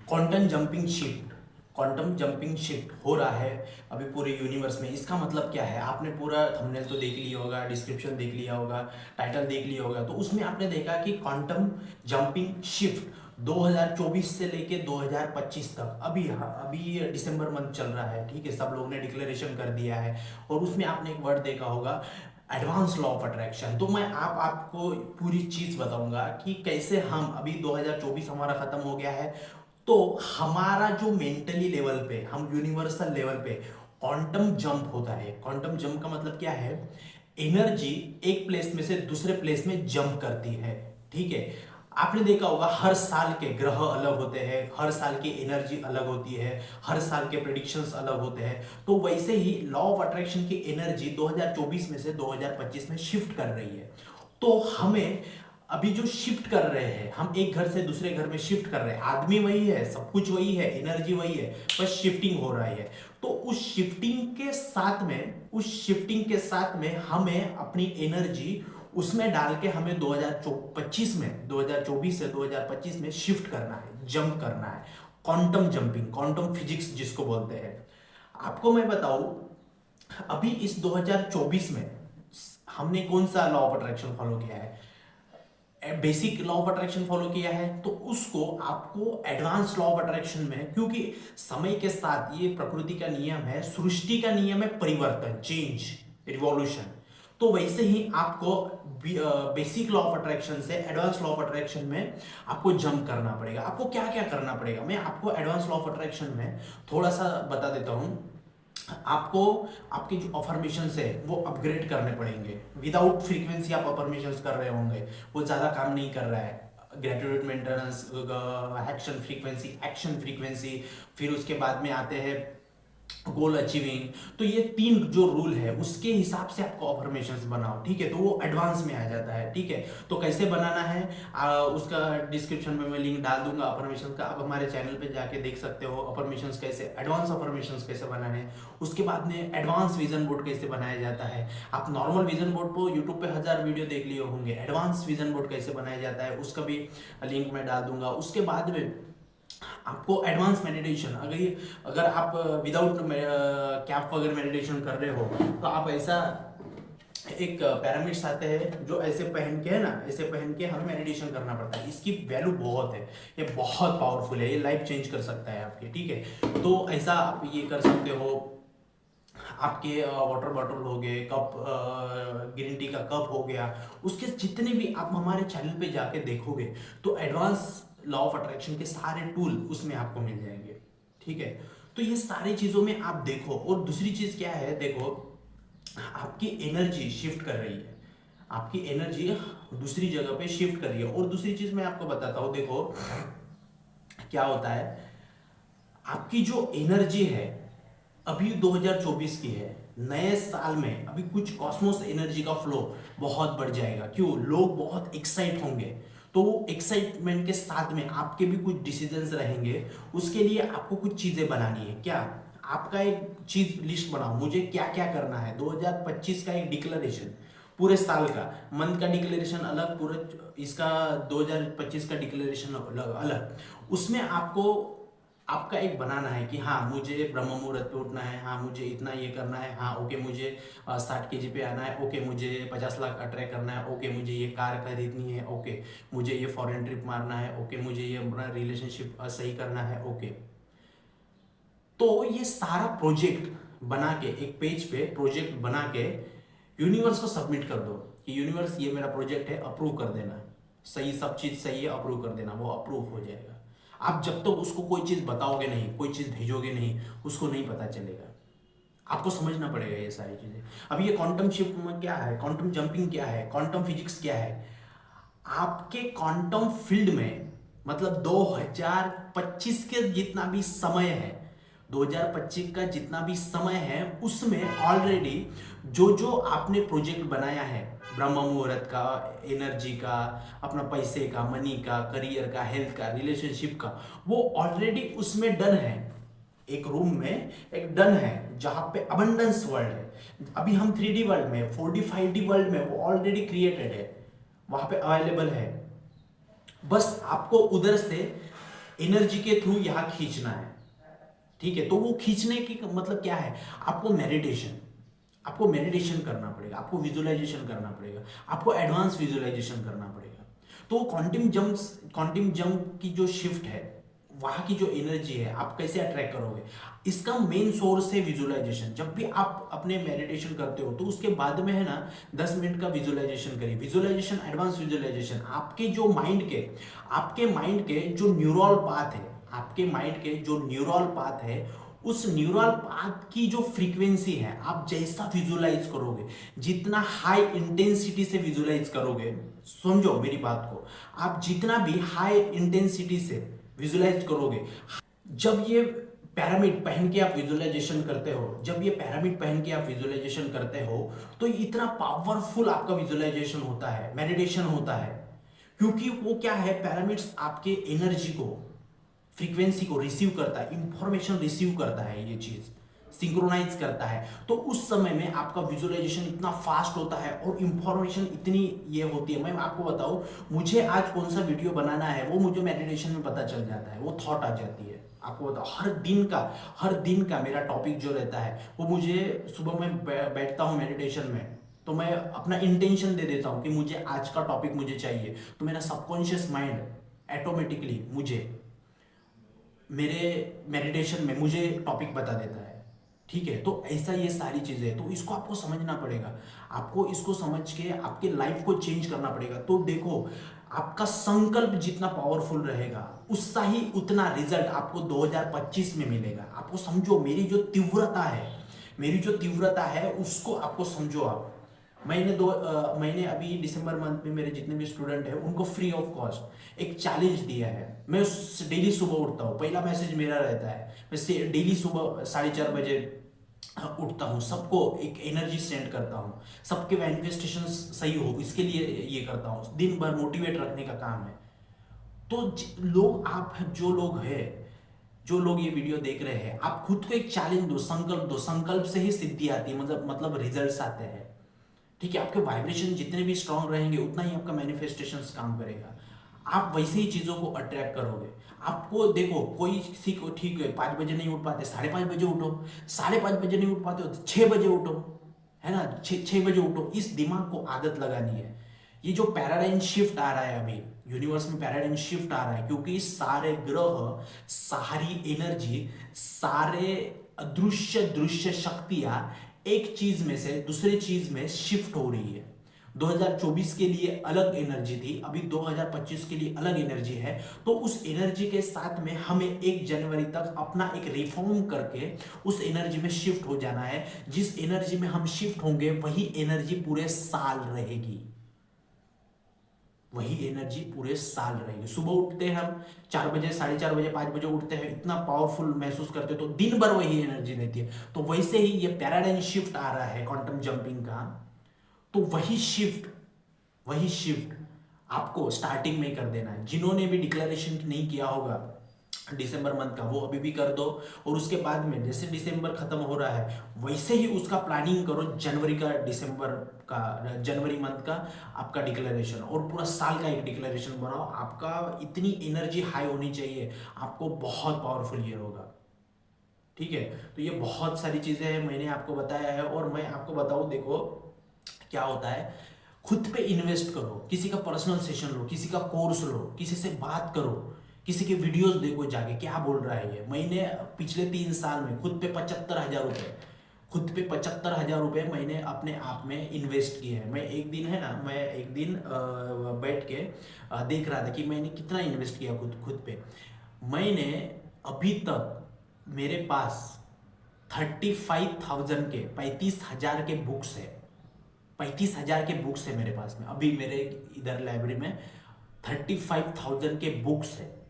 Quantum jumping shift हो रहा है अभी पूरे यूनिवर्स में। इसका मतलब क्या है? आपने पूरा थंबनेल तो देख लिया होगा, डिस्क्रिप्शन देख लिया होगा, टाइटल देख लिया होगा, तो उसमें आपने देखा कि क्वांटम जंपिंग शिफ्ट 2024 से लेके 2025 तक, अभी दिसंबर मंथ चल रहा है, ठीक है, सब लोगों ने डिक्लेरेशन कर दिया है। और उसमें आपने एक वर्ड देखा होगा, एडवांस लॉ ऑफ अट्रैक्शन। तो मैं आपको पूरी चीज बताऊंगा कि कैसे हम अभी 2024 हमारा खत्म हो गया है, तो हमारा जो मेंटली लेवल पे, हम यूनिवर्सल लेवल पे क्वांटम जंप होता है। क्वांटम जंप का मतलब क्या है? एनर्जी एक प्लेस में से दूसरे प्लेस में जंप करती है, ठीक है। आपने देखा होगा हर साल के ग्रह अलग होते हैं, हर साल की एनर्जी अलग होती है, हर साल के प्रिडिक्शंस अलग होते हैं। तो वैसे ही लॉ ऑफ अट्रैक्शन की एनर्जी 2024 में से 2025 में शिफ्ट कर रही है। तो हमें अभी जो शिफ्ट कर रहे हैं, हम एक घर से दूसरे घर में शिफ्ट कर रहे हैं, आदमी वही है, सब कुछ वही है, एनर्जी वही है, बस शिफ्टिंग हो रही है। तो उस शिफ्टिंग के साथ में हमें अपनी एनर्जी उसमें डाल के हमें 2024 से 2025 में शिफ्ट करना है, जंप करना है। क्वांटम जंपिंग, क्वांटम फिजिक्स जिसको बोलते हैं। आपको मैं बताऊं, अभी इस 2024 में हमने कौन सा लॉ ऑफ अट्रैक्शन फॉलो किया है? Basic law of attraction follow किया है। तो उसको आपको एडवांस लॉ ऑफ अट्रैक्शन में, क्योंकि समय के साथ ये प्रकृति का नियम है, सृष्टि का नियम है परिवर्तन, चेंज, रिवॉल्यूशन। तो वैसे ही आपको बेसिक लॉ ऑफ अट्रैक्शन से एडवांस लॉ ऑफ अट्रैक्शन में आपको जंप करना पड़ेगा। आपको क्या क्या करना पड़ेगा, मैं आपको एडवांस लॉ ऑफ अट्रैक्शन में थोड़ा सा बता देता हूं। आपको आपके जो अफर्मेशंस है वो अपग्रेड करने पड़ेंगे। विदाउट फ्रीक्वेंसी आप अफर्मेशंस कर रहे होंगे, वो ज़्यादा काम नहीं कर रहा है। ग्रेजुएट मेंटेनेंस, एक्शन फ्रीक्वेंसी, फिर उसके बाद में आते हैं गोल अचीविंग। तो ये तीन जो रूल है उसके हिसाब से आपको अफर्मेशंस बनाओ, ठीक है। तो वो एडवांस में आ जाता है, ठीक है। तो कैसे बनाना है, उसका डिस्क्रिप्शन में मैं लिंक डाल दूंगा अफर्मेशंस का। आप हमारे चैनल पे जाके देख सकते हो अफर्मेशंस कैसे, एडवांस अफर्मेशंस कैसे बनाने हैं। उसके बाद में एडवांस विजन बोर्ड कैसे बनाया जाता है। आप नॉर्मल विजन बोर्ड को यूट्यूब पे 1000 वीडियो देख लिए होंगे, एडवांस विजन बोर्ड कैसे बनाया जाता है उसका भी लिंक मैं डाल दूंगा। उसके बाद में आपको एडवांस मेडिटेशन, अगर आप विदाउट कैप वगैरह मेडिटेशन कर रहे हो, तो आप ऐसा एक पैरामिड्स आते हैं जो ऐसे पहन के, है ना, ऐसे पहन के हमें मेडिटेशन करना पड़ता है। इसकी वैल्यू बहुत है, ये बहुत पावरफुल है, ये लाइफ चेंज कर सकता है आपकी, ठीक है। तो ऐसा आप ये कर सकते हो। आपके वाटर बॉटल हो गए, कप, ग्रीन टी का कप हो गया, उसके जितने भी आप हमारे चैनल पे जाके देखोगे तो एडवांस लॉ ऑफ अट्रैक्शन के सारे टूल उसमें आपको मिल जाएंगे, ठीक है। तो ये सारी चीजों में आप देखो। और दूसरी चीज क्या है, देखो, आपकी एनर्जी शिफ्ट कर रही है, आपकी एनर्जी दूसरी जगह पे शिफ्ट कर रही है। और दूसरी चीज मैं आपको बताता हूं, देखो क्या होता है। आपकी जो एनर्जी है अभी 2024 की है, नए साल में अभी कुछ कॉस्मोस एनर्जी का फ्लो बहुत बढ़ जाएगा। क्यों? लोग बहुत एक्साइट होंगे। तो वो एक्साइटमेंट के साथ में आपके भी कुछ डिसीजंस रहेंगे। उसके लिए आपको कुछ चीजें बनानी है। क्या? आपका एक चीज लिस्ट बनाओ, मुझे क्या क्या करना है। 2025 का एक डिक्लेरेशन, पूरे साल का मंथ का डिक्लेरेशन अलग, पूरे इसका 2025 का डिक्लेरेशन अलग। उसमें आपको आपका एक बनाना है कि हाँ मुझे ब्रह्म मुहूर्त पे उठना है, हाँ मुझे इतना ये करना है, हाँ ओके मुझे 60 kg पे आना है, ओके मुझे 50 लाख अट्रैक्ट करना है, ओके मुझे ये कार खरीदनी है, ओके मुझे ये फॉरेन ट्रिप मारना है, ओके मुझे ये अपना रिलेशनशिप सही करना है, ओके। तो ये सारा प्रोजेक्ट बना के, एक पेज पे प्रोजेक्ट बना के यूनिवर्स को सबमिट कर दो कि यूनिवर्स ये मेरा प्रोजेक्ट है, अप्रूव कर देना। सही, सब चीज सही है, अप्रूव कर देना, वो अप्रूव हो जाएगा। आप जब तक उसको कोई चीज बताओगे नहीं, कोई चीज भेजोगे नहीं, उसको नहीं पता चलेगा। आपको समझना पड़ेगा ये सारी चीजें। अब ये क्वांटम शिफ्ट में क्या है, क्वांटम जंपिंग क्या है, क्वांटम फिजिक्स क्या है। आपके क्वांटम फील्ड में, मतलब 2025 के जितना भी समय है, 2025 का जितना भी समय है, उसमें ऑलरेडी जो जो आपने प्रोजेक्ट बनाया है, ब्रह्म मुहूर्त का, एनर्जी का, अपना पैसे का, मनी का, करियर का, हेल्थ का, रिलेशनशिप का, वो ऑलरेडी उसमें डन है। एक रूम में एक डन है जहां पे अबंडेंस वर्ल्ड है। अभी हम 3D वर्ल्ड में, 4D 5D वर्ल्ड में, वो ऑलरेडी क्रिएटेड है, वहां पे अवेलेबल है। बस आपको उधर से एनर्जी के थ्रू यहां खींचना है, ठीक है। तो वो खींचने की मतलब क्या है, आपको मेडिटेशन करना पड़ेगा, आपको विजुअलाइजेशन करना पड़ेगा, आपको एडवांस विजुअलाइजेशन करना पड़ेगा। तो क्वांटम जंप की जो शिफ्ट है, वहां की जो एनर्जी है, आप कैसे अट्रैक्ट करोगे, इसका मेन सोर्स है विजुअलाइजेशन। जब भी आप अपने मेडिटेशन करते हो तो उसके बाद में है ना 10 मिनट का विजुअलाइजेशन करिए। विजुअलाइजेशन, एडवांस विजुअलाइजेशन आपके माइंड के जो न्यूरल पाथ है, आपके माइंड के जो न्यूरल पाथ है, उस न्यूरल पाथ की जो फ्रीक्वेंसी है, आप जैसा विजुअलाइज करोगे, जितना हाई इंटेंसिटी से विजुअलाइज करोगे, समझो मेरी बात को, आप जितना भी हाई इंटेंसिटी से विजुअलाइज करोगे, जब ये पैरामिड पहन के आप विजुअलाइजेशन करते हो, तो इतना पावरफुल आपका विजुअलाइजेशन होता है, मेडिटेशन होता है। क्योंकि वो क्या है, पैरामिड्स आपके एनर्जी को, फ्रीक्वेंसी को रिसीव करता है, इंफॉर्मेशन रिसीव करता है, ये चीज सिंक्रोनाइज करता है। तो उस समय में आपका विजुअलाइजेशन इतना फास्ट होता है और इंफॉर्मेशन इतनी ये होती है। मैं आपको बताऊं, मुझे आज कौन सा वीडियो बनाना है वो मुझे मेडिटेशन में पता चल जाता है, वो थॉट आ जाती है। आपको बताओ, हर दिन का मेरा टॉपिक जो रहता है, वो मुझे सुबह में बैठता हूँ मेडिटेशन में, तो मैं अपना इंटेंशन दे देता हूँ कि मुझे आज का टॉपिक मुझे चाहिए, तो मेरा सबकॉन्शियस माइंड ऑटोमेटिकली मुझे मेरे मेडिटेशन में मुझे टॉपिक बता देता है, ठीक है। तो ऐसा ये सारी चीजें हैं, तो इसको आपको समझना पड़ेगा, आपको इसको समझ के आपके लाइफ को चेंज करना पड़ेगा। तो देखो, आपका संकल्प जितना पावरफुल रहेगा, उससा ही उतना रिजल्ट आपको 2025 में मिलेगा। आपको समझो, मेरी जो तीव्रता है उसको आपको समझो आप। मैंने अभी दिसंबर मंथ में मेरे जितने भी स्टूडेंट हैं उनको फ्री ऑफ कॉस्ट एक चैलेंज दिया है। मैं डेली सुबह उठता हूँ, पहला मैसेज मेरा रहता है, मैं डेली सुबह 4:30 बजे उठता हूँ, सबको एक एनर्जी सेंड करता हूँ, सबके मैनिफेस्टेशन सही हो इसके लिए ये करता हूँ, दिन भर मोटिवेट रखने का काम है। तो लोग, आप जो लोग ये वीडियो देख रहे हैं, आप खुद को एक चैलेंज दो, संकल्प से ही सिद्धि आती है, मतलब रिजल्ट्स आते हैं, ठीक है। आपके वाइब्रेशन जितने भी स्ट्रांग रहेंगे, उतना ही आपका मैनिफेस्टेशन काम करेगा, आप वैसे ही चीजों को अट्रैक्ट करोगे। आपको देखो, कोई किसी को, ठीक है 5 बजे नहीं उठ पाते, 5:30 बजे उठो, 5:30 बजे नहीं उठ पाते हो तो 6 बजे उठो, है ना, 6 बजे उठो। इस दिमाग को आदत लगानी है। ये जो पैराडाइम शिफ्ट आ रहा है अभी यूनिवर्स में, पैराडाइम शिफ्ट आ रहा है, क्योंकि सारे ग्रह, सारी एनर्जी, सारे अदृश्य दृश्य शक्तियां एक चीज में से दूसरे चीज में शिफ्ट हो रही है। 2024 के लिए अलग एनर्जी थी, अभी 2025 के लिए अलग एनर्जी है। तो उस एनर्जी के साथ में हमें 1 जनवरी तक अपना एक रिफॉर्म करके उस एनर्जी में शिफ्ट हो जाना है। जिस एनर्जी में हम शिफ्ट होंगे, वही एनर्जी पूरे साल रहेगी, सुबह उठते हैं हम 4 बजे, 4:30 बजे, 5 बजे उठते हैं, इतना पावरफुल महसूस करते हैं, तो दिन भर वही एनर्जी रहती है। तो वैसे ही ये पैराडाइम शिफ्ट आ रहा है क्वांटम जंपिंग का, तो वही शिफ्ट आपको स्टार्टिंग में कर देना है। जिन्होंने भी डिक्लेरेशन नहीं किया होगा दिसंबर मंथ का, वो अभी भी कर दो, और उसके बाद में जैसे दिसंबर खत्म हो रहा है, वैसे ही उसका प्लानिंग करो, जनवरी मंथ का आपका डिक्लेरेशन, और पूरा साल का एक डिक्लेरेशन बनाओ। आपका इतनी एनर्जी हाई होनी चाहिए, आपको बहुत पावरफुल ये होगा, ठीक है। तो ये बहुत सारी चीजें हैं, मैंने आपको बताया है। और मैं आपको बताऊं, देखो क्या होता है, खुद पे इन्वेस्ट करो, किसी का पर्सनल सेशन लो, किसी का कोर्स लो, किसी से बात करो, किसी के वीडियोस देखो जाके क्या बोल रहा है ये। मैंने पिछले 3 साल में खुद पे 75,000 रुपए मैंने अपने आप में इन्वेस्ट किए हैं। मैं एक दिन बैठ के देख रहा था कि मैंने कितना इन्वेस्ट किया खुद पे। मैंने अभी तक, मेरे पास 35,000 के बुक्स है, 35,000 के बुक्स है मेरे पास में। अभी मेरे इधर लाइब्रेरी में 35,000 के बुक्स है।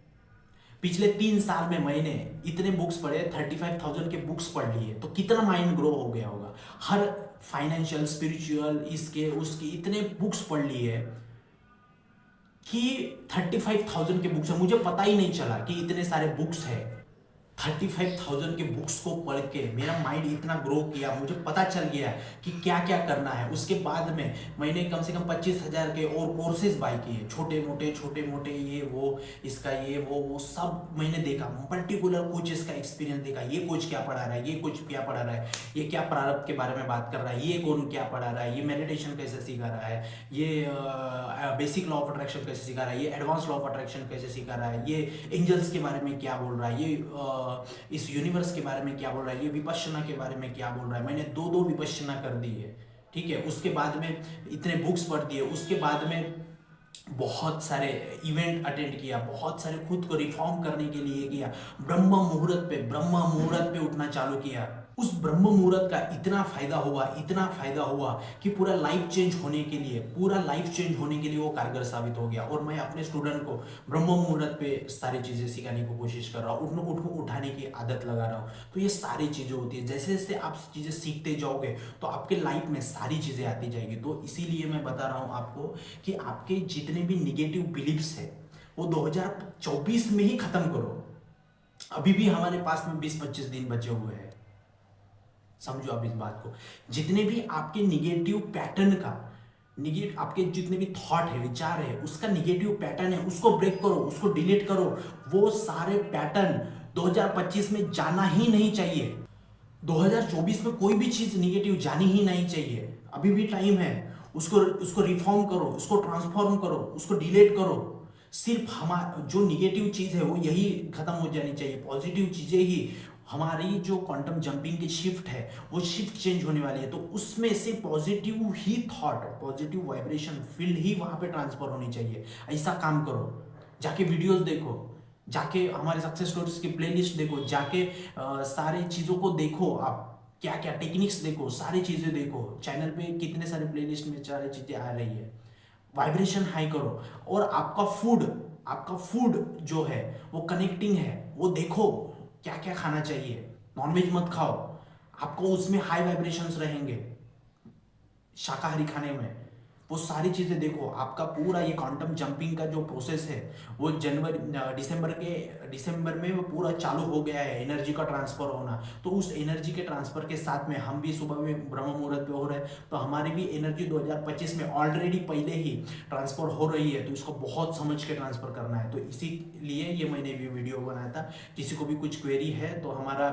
पिछले 3 साल में मैंने इतने बुक्स पढ़े, 35,000 के बुक्स पढ़ लिए, तो कितना माइंड ग्रो हो गया होगा। हर फाइनेंशियल, स्पिरिचुअल, इसके उसके इतने बुक्स पढ़ लिए कि 35,000 के बुक्स है, मुझे पता ही नहीं चला कि इतने सारे बुक्स है। 35,000 के बुक्स को पढ़ के मेरा माइंड इतना ग्रो किया, मुझे पता चल गया कि क्या क्या करना है। उसके बाद में मैंने कम से कम 25,000 के और कोर्सेज बाय किए, छोटे मोटे ये वो, इसका ये वो सब मैंने देखा। पर्टिकुलर कोचेस का एक्सपीरियंस देखा, ये कोच क्या पढ़ा रहा है, ये कोच क्या पढ़ा रहा है, ये क्या प्रारब्ध के बारे में बात कर रहा है, ये कौन क्या पढ़ा रहा है, ये मेडिटेशन कैसे सिखा रहा है, ये बेसिक लॉ ऑफ अट्रैक्शन कैसे सिखा रहा है, ये एडवांस लॉ ऑफ अट्रैक्शन कैसे सिखा रहा है, ये एंजल्स के बारे में क्या बोल रहा है, ये इस यूनिवर्स के बारे में क्या बोल रहा है, ये विपश्यना के बारे में क्या बोल रहा है। मैंने 2 विपश्यना कर दी है, ठीक है। उसके बाद में इतने बुक्स पढ़ दिए, उसके बाद में बहुत सारे इवेंट अटेंड किया, बहुत सारे खुद को रिफॉर्म करने के लिए किया। ब्रह्म मुहूर्त पे उठना चालू किया। उस ब्रह्म मुहूर्त का इतना फायदा हुआ कि पूरा लाइफ चेंज होने के लिए वो कारगर साबित हो गया। और मैं अपने स्टूडेंट को ब्रह्म मुहूर्त पे सारी चीजें सिखाने की कोशिश कर रहा हूँ, उठाने की आदत लगा रहा हूँ। तो ये सारी चीजें होती है, जैसे जैसे आप चीजें सीखते जाओगे तो आपके लाइफ में सारी चीजें आती जाएगी। तो इसीलिए मैं बता रहा हूँ आपको कि आपके जितने भी निगेटिव बिलीफ्स है वो 2024 में ही खत्म करो। अभी भी हमारे पास में 20-25 दिन बचे हुए हैं, समझो आप इस बात को। जितने भी आपके निगेटिव पैटर्न का आपके जितने भी थॉट है, विचार है, उसका निगेटिव पैटर्न है, उसको ब्रेक करो, उसको डिलीट करो। वो सारे पैटर्न 2025 में जाना ही नहीं चाहिए। 2024 में कोई भी चीज निगेटिव जानी ही नहीं चाहिए। अभी भी टाइम है, उसको रिफॉर्म करो, उसको ट्रांसफॉर्म करो, उसको डिलीट करो। सिर्फ हमारा जो निगेटिव चीज है वो यही खत्म हो जानी चाहिए। पॉजिटिव चीजें ही, हमारी जो क्वांटम जंपिंग की शिफ्ट है वो शिफ्ट चेंज होने वाली है। तो उसमें से पॉजिटिव ही थॉट, पॉजिटिव वाइब्रेशन फील्ड ही वहां पे ट्रांसफर होनी चाहिए। ऐसा काम करो, जाके वीडियोस देखो, जाके हमारे सक्सेस स्टोरीज की प्लेलिस्ट देखो, जाके सारे चीजों को देखो, आप क्या क्या टेक्निक्स देखो, सारी चीजें देखो। चैनल पे कितने सारे प्लेलिस्ट में सारी चीजें आ रही है। वाइब्रेशन हाई करो। और आपका फूड जो है वो कनेक्टिंग है, वो देखो क्या क्या खाना चाहिए। नॉनवेज मत खाओ, आपको उसमें हाई वाइब्रेशंस रहेंगे। शाकाहारी खाने में वो सारी चीजें देखो। आपका पूरा ये क्वांटम जंपिंग का जो प्रोसेस है वो दिसंबर में वो पूरा चालू हो गया है, एनर्जी का ट्रांसफर होना। तो उस एनर्जी के ट्रांसफर के साथ में हम भी सुबह में ब्रह्म मुहूर्त पे हो रहे हैं, तो हमारी भी एनर्जी 2025 में ऑलरेडी पहले ही ट्रांसफर हो रही है। तो इसको बहुत समझ के ट्रांसफर करना है। तो इसीलिए ये मैंने भी वीडियो बनाया था। किसी को भी कुछ क्वेरी है तो हमारा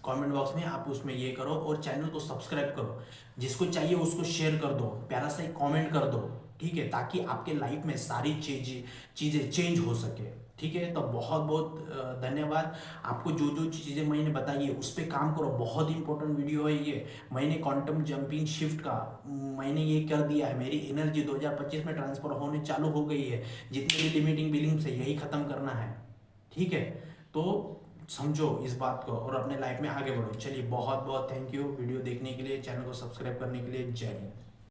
कमेंट बॉक्स में आप उसमें ये करो, और चैनल को सब्सक्राइब करो। जिसको चाहिए उसको शेयर कर दो, प्यारा सा एक कमेंट कर दो, ठीक है, ताकि आपके लाइफ में सारी चीजें चेंज हो सके, ठीक है। तो बहुत बहुत धन्यवाद। आपको जो जो चीज़ें मैंने बताई है उस पर काम करो। बहुत इंपॉर्टेंट वीडियो है ये। मैंने क्वांटम जंपिंग शिफ्ट का मैंने ये कर दिया है। मेरी एनर्जी 2025 में ट्रांसफर होने चालू हो गई है। जितने भी लिमिटिंग बिलीव्स है यही खत्म करना है, ठीक है। तो समझो इस बात को और अपने लाइफ में आगे बढ़ो। चलिए बहुत बहुत थैंक यू वीडियो देखने के लिए, चैनल को सब्सक्राइब करने के लिए। जय हिंद।